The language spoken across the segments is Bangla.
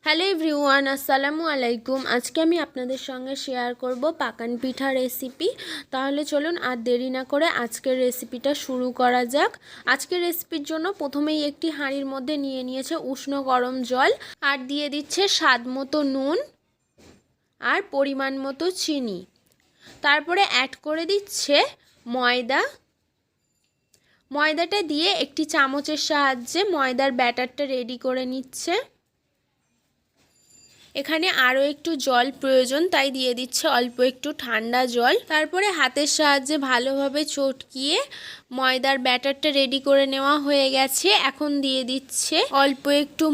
হ্যালো এভরিওয়ান, আসসালামু আলাইকুম। আজকে আমি আপনাদের সঙ্গে শেয়ার করব পাকান পিঠা রেসিপি। তাহলে চলুন আর দেরি না করে আজকের রেসিপিটা শুরু করা যাক। আজকের রেসিপির জন্য প্রথমেই একটি হাঁড়ির মধ্যে নিয়ে নিয়েছে উষ্ণ গরম জল, আর দিয়ে দিচ্ছে স্বাদ মতো নুন আর পরিমাণ মতো চিনি। তারপরে অ্যাড করে দিচ্ছে ময়দাটা দিয়ে একটি চামচের সাহায্যে ময়দার ব্যাটারটা রেডি করে নিচ্ছে। এখানে আরও একটু জল প্রয়োজন, তাই দিয়ে দিচ্ছে অল্প একটু ঠান্ডা জল। তারপরে হাতের সাহায্যে ভালোভাবে চটকিয়ে ময়দার ব্যাটারটা রেডি করে নেওয়া হয়ে গেছে। এখন দিয়ে দিচ্ছে অল্প একটু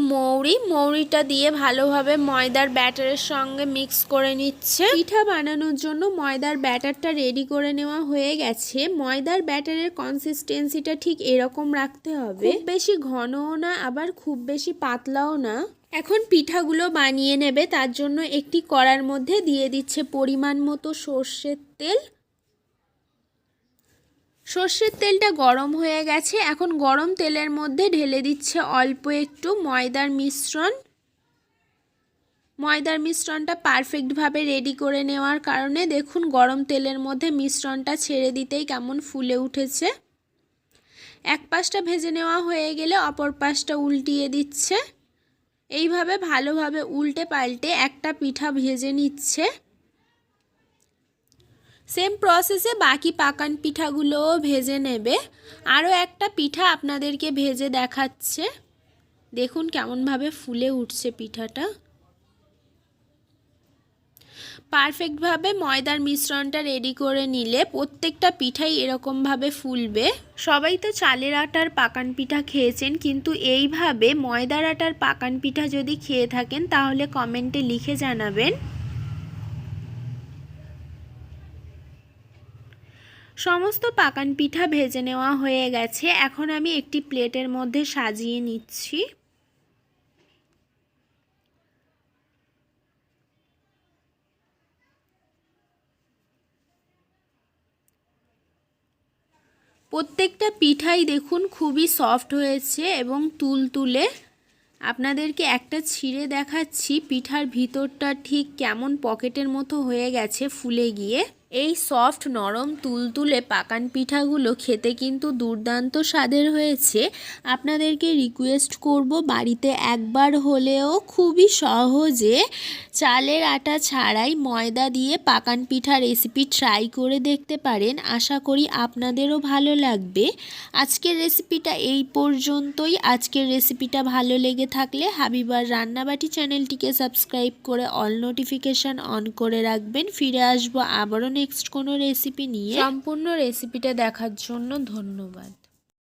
মৌরিটা দিয়ে ভালোভাবে ময়দার ব্যাটারের সঙ্গে মিক্স করে নিচ্ছে। পিঠা বানানোর জন্য ময়দার ব্যাটারটা রেডি করে নেওয়া হয়ে গেছে। ময়দার ব্যাটারের কনসিস্টেন্সিটা ঠিক এরকম রাখতে হবে, খুব বেশি ঘনও না আবার খুব বেশি পাতলাও না। এখন পিঠাগুলো বানিয়ে নেবে, তার জন্য একটি কড়ার মধ্যে দিয়ে দিচ্ছে পরিমাণ মতো সর্ষের তেল। সর্ষের তেলটা গরম হয়ে গেছে। এখন গরম তেলের মধ্যে ঢেলে দিচ্ছে অল্প একটু ময়দার মিশ্রণটা পারফেক্টভাবে রেডি করে নেওয়ার কারণে দেখুন গরম তেলের মধ্যে মিশ্রণটা ছেড়ে দিতেই কেমন ফুলে উঠেছে। এক পাশটা ভেজে নেওয়া হয়ে গেলে অপর পাশটা উল্টিয়ে দিচ্ছে। এইভাবে ভালোভাবে উল্টে পাল্টে একটা পিঠা ভেজে নিচ্ছে। সেম প্রসেসে বাকি পাকান পিঠাগুলোও ভেজে নেবে। আরও একটা পিঠা আপনাদেরকে ভেজে দেখাচ্ছে। দেখুন কেমনভাবে ফুলে উঠছে পিঠাটা। পারফেক্টভাবে ময়দার মিশ্রণটা রেডি করে নিলে প্রত্যেকটা পিঠাই এরকমভাবে ফুলবে। সবাই তো চালের আটার পাকান পিঠা খেয়েছেন, কিন্তু এইভাবে ময়দার আটার পাকান পিঠা যদি খেয়ে থাকেন তাহলে কমেন্টে লিখে জানাবেন। সমস্ত পাকান পিঠা ভেজে নেওয়া হয়ে গেছে। এখন আমি একটি প্লেটের মধ্যে সাজিয়ে নিচ্ছি। প্রত্যেকটা পিঠাই দেখুন খুবই সফট হয়েছে এবং তুলতুলে। আপনাদেরকে একটা ছিঁড়ে দেখাচ্ছি পিঠার ভিতরটা ঠিক কেমন পকেটের মতো হয়ে গেছে ফুলে গিয়ে। এই সফট নরম তুলতুলে পাকান পিঠাগুলো খেতে কিন্তু দুর্দান্ত স্বাদের হয়েছে। আপনাদেরকে রিকোয়েস্ট করব বাড়িতে একবার হলেও খুবই সহজে চালের আটা ছাড়াই ময়দা দিয়ে পাকান পিঠা রেসিপি ট্রাই করে দেখতে পারেন। আশা করি আপনাদেরও ভালো লাগবে। আজকের রেসিপিটা এই পর্যন্তই। আজকের রেসিপিটা ভালো লেগে থাকলে হাবিবার রান্নাবাটি চ্যানেলটিকে সাবস্ক্রাইব করে অল নোটিফিকেশান অন করে রাখবেন। ফিরে আসবো আবারও নেক্সট কোনো রেসিপি নিয়ে। সম্পূর্ণ রেসিপিটা দেখার জন্য ধন্যবাদ।